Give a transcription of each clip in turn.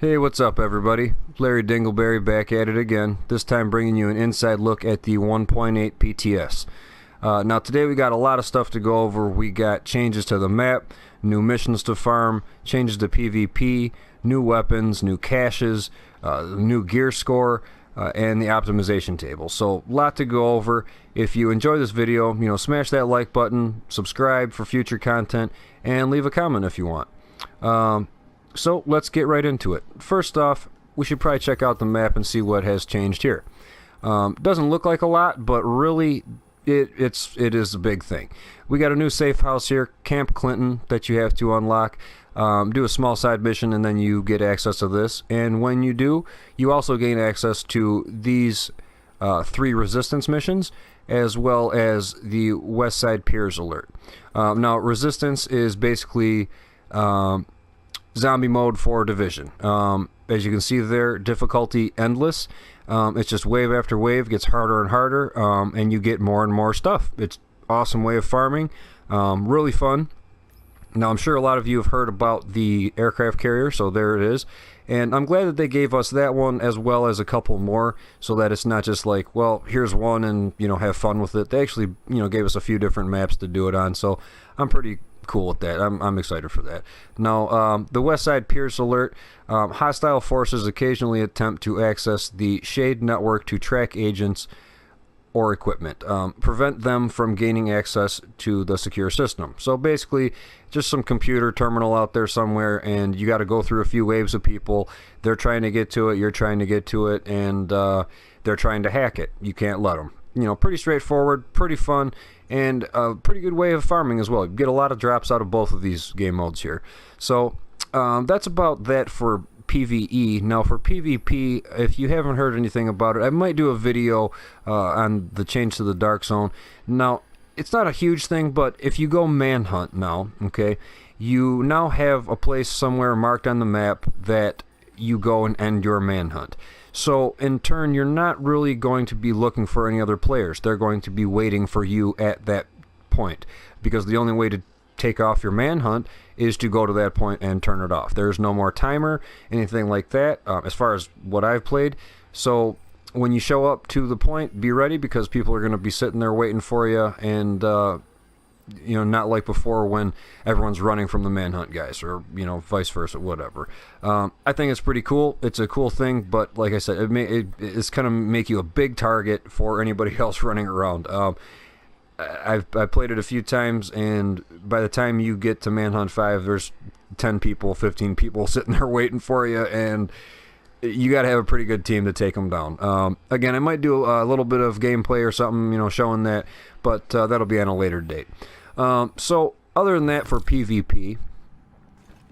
Hey, what's up, everybody? Larry Dingleberry back at it again, this time bringing you an inside look at the 1.8 PTS. Now, today we got a lot of stuff to go over. We got changes to the map, new missions to farm, changes to PvP, new weapons, new caches, new gear score, and the optimization table. So, a lot to go over. If you enjoy this video, smash that like button, subscribe for future content, and leave a comment if you want. So let's get right into it. First off, we should probably check out the map and see what has changed here. Doesn't look like a lot, but really it is a big thing. We got a new safe house here, Camp Clinton, that you have to unlock. Do a small side mission and then you get access to this. And when you do, you also gain access to these 3 resistance missions, as well as the West Side Piers alert. Now, resistance is basically zombie mode for Division. As you can see there, difficulty endless. It's just wave after wave, gets harder and harder, and you get more and more stuff. It's awesome way of farming, really fun. Now, I'm sure a lot of you have heard about the aircraft carrier, so there it is. And I'm glad that they gave us that one as well as a couple more, so that it's not just like, well, here's one and, have fun with it. They actually, gave us a few different maps to do it on, so I'm pretty cool with that. I'm excited for that. Now, the West Side Piers alert. Hostile forces occasionally attempt to access the Shade network to track agents or equipment. Prevent them from gaining access to the secure system. So basically, just some computer terminal out there somewhere, and you got to go through a few waves of people. They're trying to get to it, you're trying to get to it, and they're trying to hack it. You can't let them. Pretty straightforward, pretty fun, and a pretty good way of farming as well. You get a lot of drops out of both of these game modes here. So that's about that for PvE. Now for PvP, if you haven't heard anything about it, I might do a video on the change to the Dark Zone. Now, it's not a huge thing, but if you go manhunt now, okay, you now have a place somewhere marked on the map that you go and end your manhunt. So, in turn, you're not really going to be looking for any other players. They're going to be waiting for you at that point, because the only way to take off your manhunt is to go to that point and turn it off. There's no more timer, anything like that, as far as what I've played. So, when you show up to the point, be ready, because people are going to be sitting there waiting for you, and not like before when everyone's running from the manhunt guys, or vice versa, whatever. I think it's pretty cool. It's a cool thing, but like I said, it's kind of make you a big target for anybody else running around. I've played it a few times, and by the time you get to manhunt 5, there's 10 people, 15 people sitting there waiting for you, and you got to have a pretty good team to take them down. Again, I might do a little bit of gameplay or something, showing that, but that'll be on a later date. So, other than that, for PvP,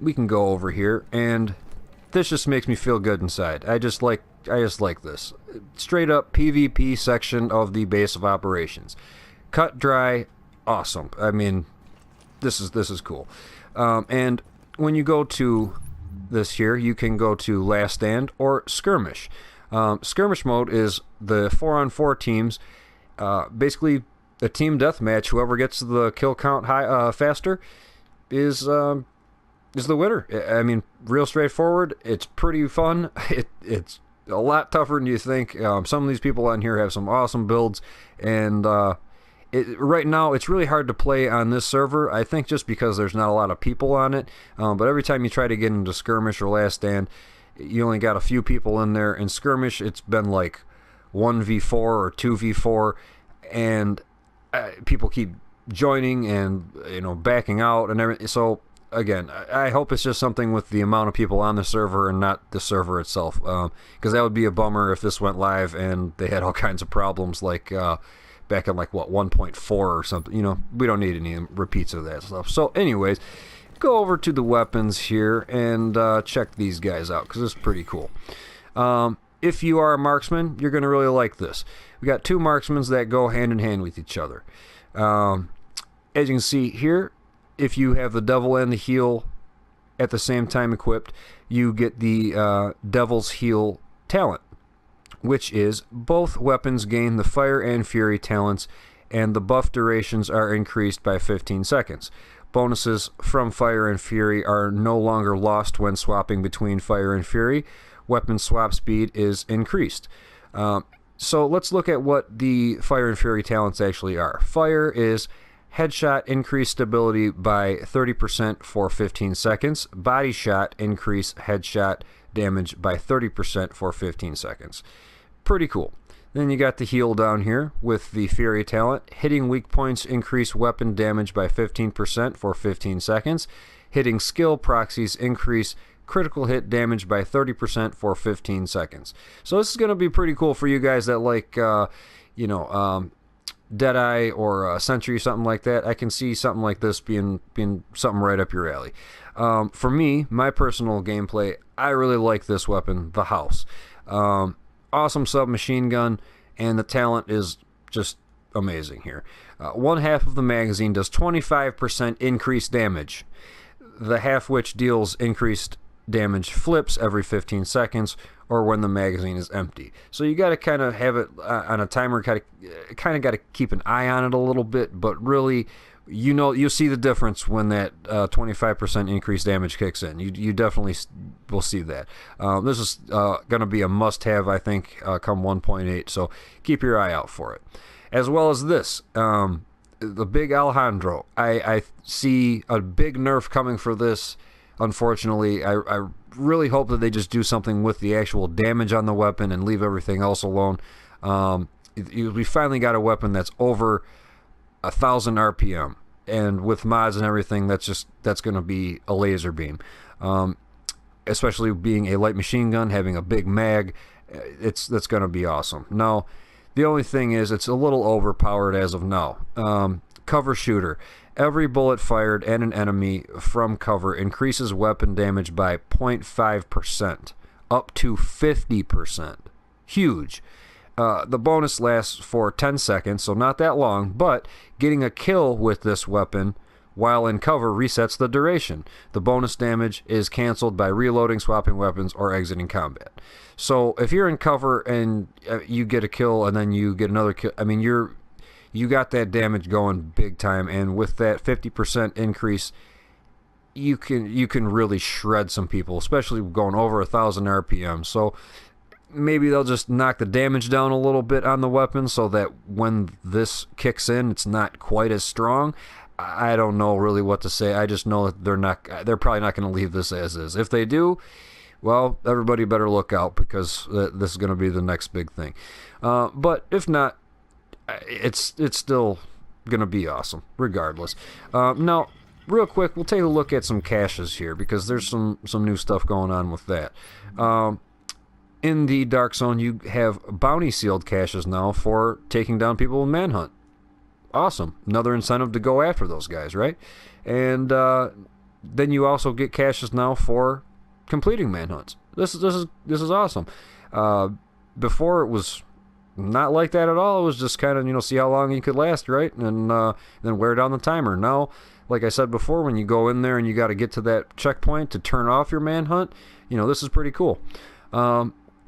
we can go over here, and this just makes me feel good inside. I just like this. Straight up PvP section of the base of operations. Cut dry, awesome. I mean, this is cool. And when you go to this here, you can go to Last Stand or Skirmish. Skirmish mode is the 4-on-4 teams, basically a team deathmatch. Whoever gets the kill count high faster is the winner. I mean, real straightforward. It's pretty fun. It's a lot tougher than you think. Some of these people on here have some awesome builds, and right now it's really hard to play on this server. I think just because there's not a lot of people on it. But every time you try to get into Skirmish or Last Stand, you only got a few people in there. In Skirmish, it's been like 1v4 or 2v4, and people keep joining and backing out and everything. So again, I hope it's just something with the amount of people on the server and not the server itself, because that would be a bummer if this went live and they had all kinds of problems like back in 1.4 or something. We don't need any repeats of that stuff. So anyways, go over to the weapons here and check these guys out, because it's pretty cool. If you are a marksman, you're going to really like this. We got 2 marksmen that go hand in hand with each other. As you can see here, if you have the Devil and the Heal at the same time equipped, you get the Devil's Heal talent, which is both weapons gain the Fire and Fury talents, and the buff durations are increased by 15 seconds. bonuses from Fire and Fury are no longer lost when swapping between Fire and Fury. Weapon swap speed is increased. So let's look at what the Fire and Fury talents actually are. Fire is headshot increase stability by 30% for 15 seconds. Body shot increase headshot damage by 30% for 15 seconds. Pretty cool. Then you got the heal down here with the Fury talent. Hitting weak points increase weapon damage by 15% for 15 seconds. Hitting skill proxies increase critical hit damage by 30% for 15 seconds. So this is going to be pretty cool for you guys that like, Deadeye or Sentry, something like that. I can see something like this being something right up your alley. For me, my personal gameplay, I really like this weapon, the House. Awesome submachine gun, and the talent is just amazing here. One half of the magazine does 25% increased damage. The half which deals increased damage flips every 15 seconds or when the magazine is empty. So you got to kind of have it on a timer, kind of got to keep an eye on it a little bit, but really, you'll see the difference when that 25% increased damage kicks in. You definitely will see that. This is going to be a must-have, I think, come 1.8, so keep your eye out for it. As well as this, the big Alejandro. I see a big nerf coming for this. Unfortunately, I really hope that they just do something with the actual damage on the weapon and leave everything else alone. We finally got a weapon that's over 1,000 RPM, and with mods and everything, that's going to be a laser beam. Especially being a light machine gun, having a big mag, that's going to be awesome. Now, the only thing is it's a little overpowered as of now. Cover shooter. Every bullet fired at an enemy from cover increases weapon damage by 0.5%, up to 50%. Huge. The bonus lasts for 10 seconds, so not that long, but getting a kill with this weapon while in cover resets the duration. The bonus damage is canceled by reloading, swapping weapons, or exiting combat. So if you're in cover and you get a kill and then you get another kill, I mean, you got that damage going big time, and with that 50% increase, you can really shred some people, especially going over 1,000 RPM. So maybe they'll just knock the damage down a little bit on the weapon so that when this kicks in, it's not quite as strong. I don't know really what to say. I just know that they're probably not going to leave this as is. If they do, well, everybody better look out, because this is going to be the next big thing. But if not, it's still going to be awesome, regardless. Now, real quick, we'll take a look at some caches here, because there's some new stuff going on with that. In the Dark Zone, you have bounty sealed caches now for taking down people in Manhunt. Awesome. Another incentive to go after those guys, right? And then you also get caches now for completing Manhunts. This is awesome. Before it was not like that at all. It was just kind of, see how long you could last, right? And then wear down the timer. Now, like I said before, when you go in there and you got to get to that checkpoint to turn off your manhunt, this is pretty cool.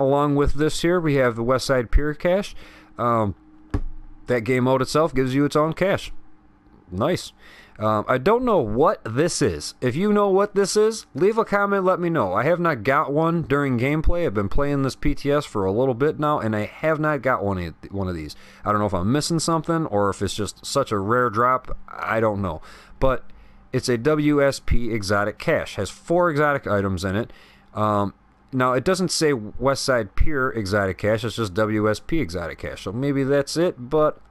Along with this here, we have the West Side Pier cache. That game mode itself gives you its own cache. Nice. I don't know what this is. If you know what this is, leave a comment, let me know. I have not got one during gameplay. I've been playing this PTS for a little bit now, and I have not got one of these. I don't know if I'm missing something, or if it's just such a rare drop. I don't know. But it's a WSP exotic cache. Has 4 exotic items in it. Now, it doesn't say West Side Pier exotic cache. It's just WSP exotic cache. So maybe that's it, but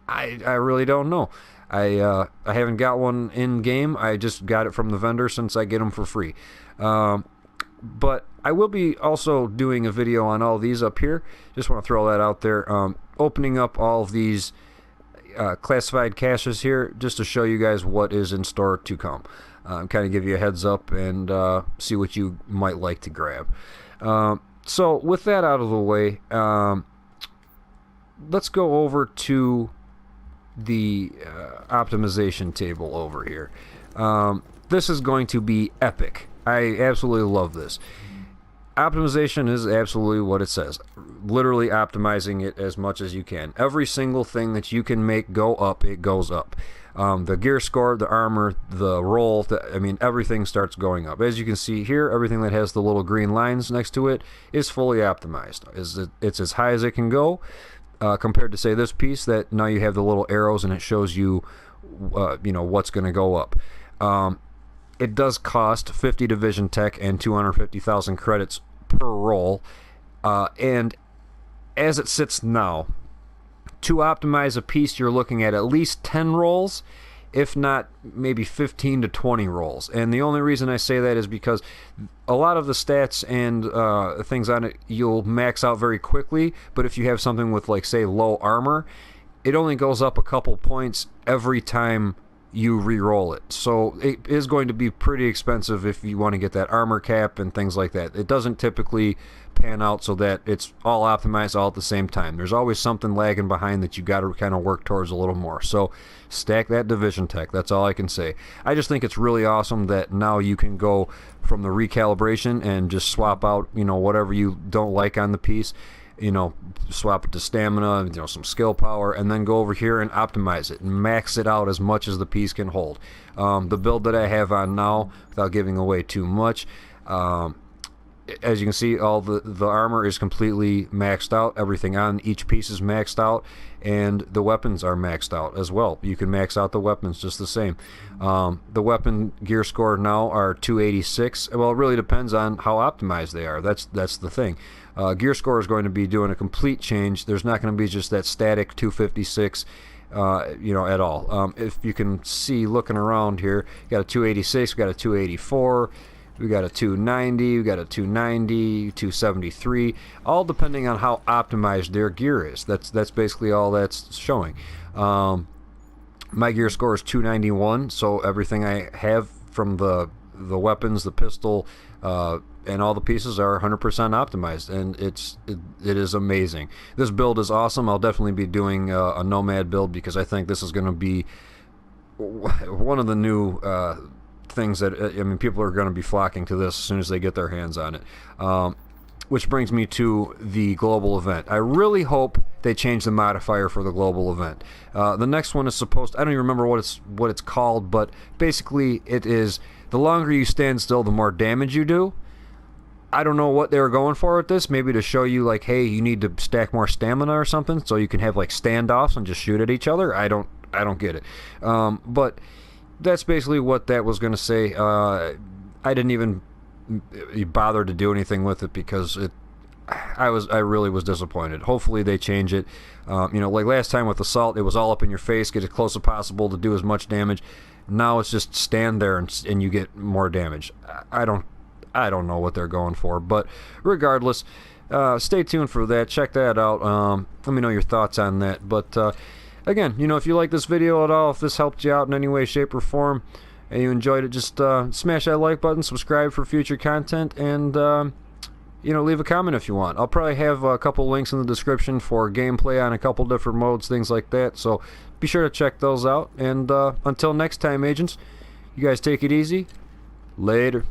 I really don't know. I haven't got one in game. I just got it from the vendor since I get them for free. But I will be also doing a video on all these up here. Just want to throw that out there. Opening up all of these classified caches here just to show you guys what is in store to come. Kind of give you a heads up and see what you might like to grab. So with that out of the way, let's go over to the optimization table over here. This is going to be epic. I absolutely love this. Optimization is absolutely what it says. Literally optimizing it as much as you can. Every single thing that you can make go up, it goes up. The gear score, the armor, the roll, I mean, everything starts going up. As you can see here, everything that has the little green lines next to it is fully optimized. It's as high as it can go, compared to, say, this piece that now you have the little arrows and it shows you, what's going to go up. It does cost 50 Division Tech and 250,000 credits per roll, and as it sits now, to optimize a piece, you're looking at least 10 rolls, if not maybe 15 to 20 rolls. And the only reason I say that is because a lot of the stats and things on it you'll max out very quickly, but if you have something with, like, say, low armor, it only goes up a couple points every time you re-roll it. So it is going to be pretty expensive if you want to get that armor cap and things like that. It doesn't typically pan out so that it's all optimized all at the same time. There's always something lagging behind that you got to kind of work towards a little more. So stack that Division Tech. That's all I can say. I just think it's really awesome that now you can go from the recalibration and just swap out, whatever you don't like on the piece. Swap it to stamina, some skill power, and then go over here and optimize it and max it out as much as the piece can hold. The build that I have on now, without giving away too much, as you can see, all the armor is completely maxed out. Everything on each piece is maxed out, and the weapons are maxed out as well. You can max out the weapons just the same. The weapon gear score now are 286. Well, it really depends on how optimized they are. That's the thing. Gear score is going to be doing a complete change. There's not going to be just that static 256 at all. If you can see looking around here, you got a 286, we got a 284, we got a 290, we got a 290, 273, all depending on how optimized their gear is. That's basically all that's showing. My gear score is 291, so everything I have from the weapons, the pistol, and all the pieces are 100% optimized, and it is amazing. This build is awesome. I'll definitely be doing a Nomad build because I think this is going to be one of the new things that people are going to be flocking to this as soon as they get their hands on it. Which brings me to the global event. I really hope they change the modifier for the global event. The next one is supposed, I don't even remember what it's called, but basically it is the longer you stand still, the more damage you do. I don't know what they were going for with this. Maybe to show you, like, hey, you need to stack more stamina or something, so you can have, like, standoffs and just shoot at each other. I don't get it. But that's basically what that was going to say. I didn't even bother to do anything with it because I really was disappointed. Hopefully they change it. Like last time with Assault, it was all up in your face, get as close as possible to do as much damage. Now it's just stand there and you get more damage. I don't know what they're going for, but regardless, stay tuned for that. Check that out. Let me know your thoughts on that. But again, if you like this video at all, if this helped you out in any way, shape, or form, and you enjoyed it, just smash that like button, subscribe for future content, and leave a comment if you want. I'll probably have a couple links in the description for gameplay on a couple different modes, things like that, so be sure to check those out. And until next time, agents, you guys take it easy. Later.